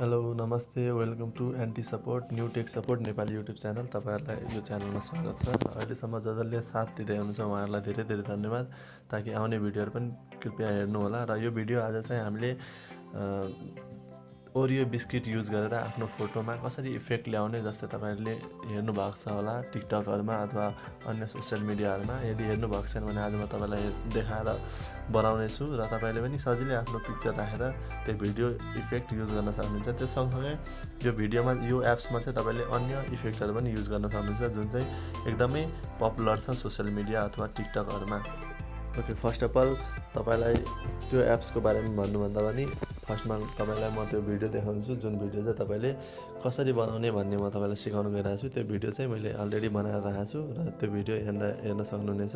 Hello नमस्ते welcome to NT support new tech support Nepali YouTube channel. तपाईहरुलाई यो च्यानलमा स्वागत छ। अहिलेसम्म जसले साथ दिँदै हुनुहुन्छ उहाँहरूलाई धेरै धेरै धन्यवाद। ताकि आउने भिडियोहरु पनि कृपया हेर्नु होला। र यो भिडियो आज चाहिँ हामीले ओरियो बिस्किट युज गरेर आफ्नो फोटोमा कसरी इफेक्ट ल्याउने, जस्तै तपाईहरुले हेर्नु भएको छ होला टिकटकहरुमा अथवा अन्य सोशल मिडियाहरुमा। यदि हेर्नु भएको छैन भने आज म तपाईलाई देखाएर बनाउने छु र तपाईले पनि सजिलै आफ्नो पिक्चर राखेर त्यो भिडियो इफेक्ट युज गर्न सक्नुहुन्छ। त्यो सँगसँगै यो भिडियोमा यो एप्समा चाहिँ तपाईले अन्य इफेक्टहरु पनि युज गर्न सक्नुहुन्छ जुन चाहिँ एकदमै पपुलर छ सोशल मिडिया अथवा टिकटकहरुमा। ओके, फर्स्ट अफ अल तपाईलाई त्यो एप्सको बारेमा भन्नुभन्दा पनि फर्स्टमा तपाईलाई म त्यो भिडियो देखाउँछु जुन भिडियो चाहिँ तपाईले कसरी बनाउने भन्ने म तपाईलाई सिकाउन गइरहेको छु। त्यो भिडियो चाहिँ मैले अलरेडी बनाएर राखेको छु र त्यो भिडियो हेर्न सक्नुहुनेछ।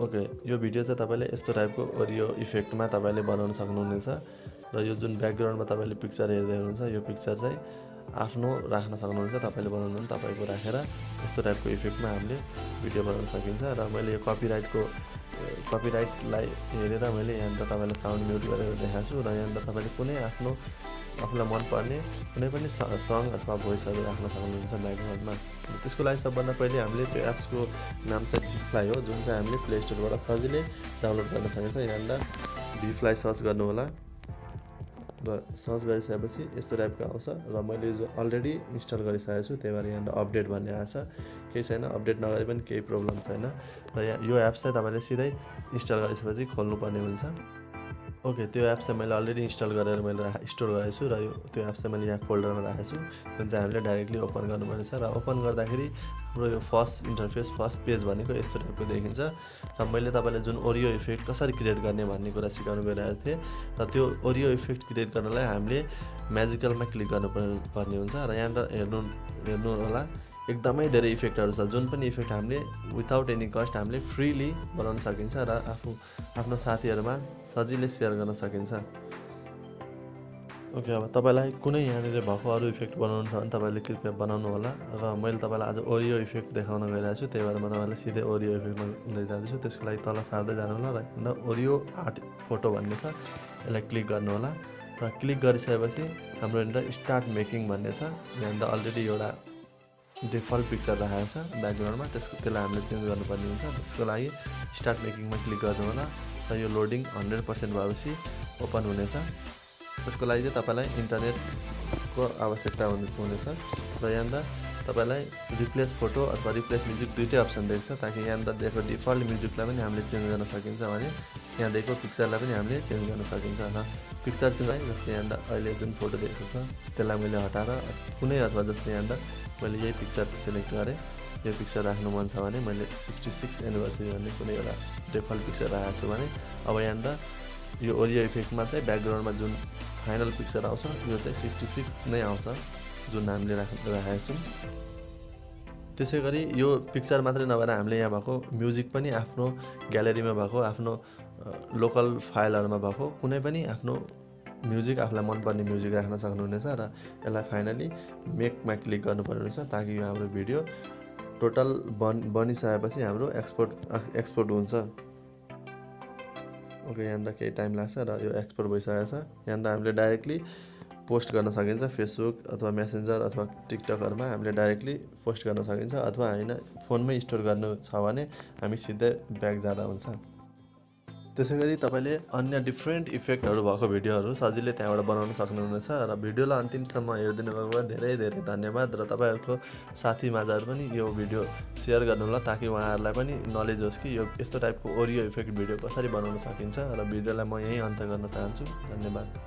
ओके, यो भिडियो चाहिँ तपाईले यस्तो टाइपको ओरियो इफेक्टमा तपाईले बनाउन सक्नुहुनेछ। र यो जुन ब्याकग्राउन्डमा तपाईले पिक्चर हेर्दै हुनुहुन्छ यो पिक्चर चाहिँ आफ्नो राख्न सक्नुहुन्छ। तपाईले बनाउनु भने तपाईको राखेर यस्तो टाइपको इफेक्टमा हामीले भिडियो बनाउन सकिन्छ। र मैले यो कपिराइटलाई हेरेर मैले यहाँ तपाईलाई साउन्ड म्युट गरेर देखाएको छु। र यहाँ तपाईले कुनै आफूलाई मनपर्ने कुनै पनि सङ अथवा भोइसहरु राख्न सक्नुहुन्छ ब्याकग्राउन्डमा। त्यसको लागि सबभन्दा पहिले हामीले त्यो एप्सको नाम चाहिँ भिफ्लाई हो, जुन चाहिँ हामीले प्ले स्टोरबाट सजिलै डाउनलोड गर्न सकिन्छ। यहाँ भिफ्लाई सर्च गर्नु होला र सर्च गरिसकेपछि यस्तो टाइपको आउँछ। र मैले जो अलरेडी इन्स्टल गरिसकेको छु त्यही भएर यहाँ अपडेट भन्ने आछ। केही छैन, अपडेट नगरे पनि केही प्रब्लम छैन। र यो एप्स चाहिँ तपाईले सिधै इन्स्टल गरिसकेपछि खोल्नुपर्ने हुन्छ। ओके, त्यो एप्स चाहिँ मैले अलरेडी इन्स्टल गरेर मैले स्टोर गरेको छु। र त्यो एप्स चाहिँ मैले यहाँ फोल्डरमा राखेको छु जुन चाहिँ हामीले डाइरेक्टली ओपन गर्नुपर्ने छ। र ओपन गर्दाखेरि हाम्रो यो फर्स्ट इन्टरफेस फर्स्ट पेज भनेको यस्तो टाइपको देखिन्छ। र मैले तपाईलाई जुन ओरियो इफेक्ट कसरी क्रिएट गर्ने भन्ने कुरा सिकाउन गइरहेको थिएँ। र त्यो ओरियो इफेक्ट क्रिएट गर्नलाई हामीले म्याजिकलमा क्लिक गर्नुपर्ने हुन्छ। र यहाँ हेर्नु होला एकदमै धेरै इफेक्टहरु छ। जुन पनि इफेक्ट हामीले विदाउट एनी कस्ट हामीले फ्रीली बनाउन सकिन्छ र आफ्नो साथीहरुमा सजिलै शेयर गर्न सकिन्छ। ओके, अब तपाईलाई कुनै यहाँनिर भएको अरु इफेक्ट बनाउनु छ भने तपाईले कृपया बनाउनु होला। र मैले तपाईलाई आज ओरियो इफेक्ट देखाउन गइरहेको छु, त्यही भएर म तपाईलाई सिधै ओरियो इफेक्टमा लैजान्छु। त्यसको लागि तल सार्दै जानु होला र यहाँ ओरियो आर्ट फोटो भन्ने छ, यसलाई क्लिक गर्नु होला। र क्लिक गरिसकेपछि हाम्रो यहाँ स्टार्ट मेकिङ भन्ने छ। यहाँ अलरेडी एउटा डिफल्ट पिक्चर राखेको छ ब्याकग्राउन्डमा, त्यसलाई हामीले चेन्ज गर्नुपर्ने हुन्छ। त्यसको लागि स्टार्ट मेकिङमा क्लिक गर्नु होला र यो लोडिङ 100% भएपछि ओपन हुनेछ। त्यसको लागि चाहिँ तपाईलाई इन्टरनेटको आवश्यकता हुनेछ। र यहाँ तपाईलाई रिप्लेस फोटो अथवा रिप्लेस म्युजिक दुईटै अप्सन देख्छ। ताकि यहाँ दिएको डिफल्ट म्युजिकलाई पनि हामीले चेन्ज गर्न सकिन्छ भने यहाँ दिएको पिक्चरलाई पनि हामीले चेन्ज गर्न सकिन्छ। र पिक्चर चाहिँ जस्तै यहाँ अहिले जुन फोटो देखेको छ त्यसलाई मैले हटाएर कुनै अथवा जस्तै यहाँ मैले यही पिक्चर सिलेक्ट गरेँ। यो पिक्चर राख्नु मन छ भने मैले 66 एनिभर्सरी भन्ने कुनै एउटा डिफल्ट पिक्चर राखेको छु भने अब यहाँ यो ओरियो इफेक्टमा चाहिँ ब्याकग्राउन्डमा जुन फाइनल पिक्चर आउँछ यो चाहिँ 66 नै आउँछ जुन हामीले राखेको छौँ। त्यसै गरी यो पिक्चर मात्रै नभएर हामीले यहाँ भएको म्युजिक पनि आफ्नो ग्यालेरीमा भएको आफ्नो लोकल फाइलहरुमा भएको कुनै पनि आफ्नो म्युजिक आफूलाई मनपर्ने म्युजिक राख्न सक्नुहुनेछ। र यसलाई फाइनली मेकमा क्लिक गर्नुपर्ने हुन्छ ताकि यो हाम्रो भिडियो टोटल बनिसकेपछि हाम्रो एक्सपोर्ट हुन्छ। ओके, यहाँ केही टाइम लाग्छ र यो एक्सपोर्ट भइसकेको छ। यहाँ हामीले डाइरेक्टली पोस्ट गर्न सकिन्छ फेसबुक अथवा मेसेन्जर अथवा टिकटकहरुमा हामीले डाइरेक्टली पोस्ट गर्न सकिन्छ। अथवा हैन फोनमै स्टोर गर्नु छ भने हामी सिधै ब्याक जाँदा हुन्छ। त्यसैगरी तपाईले अन्य डिफरेन्ट इफेक्टहरु भएको भिडियोहरु सजिलै त्यहाँबाट बनाउन सक्नुहुनेछ। र भिडियोलाई अन्तिमसम्म हेर्दिनु भएकोमा धेरै धेरै धन्यवाद। र तपाईहरुको साथीमाझहरू पनि यो भिडियो शेयर गर्नु होला ताकि उहाँहरूलाई पनि नलेज होस् कि यो यस्तो टाइपको ओरियो इफेक्ट भिडियो कसरी बनाउन सकिन्छ। र भिडियोलाई म यही अन्त्य गर्न चाहन्छु। धन्यवाद।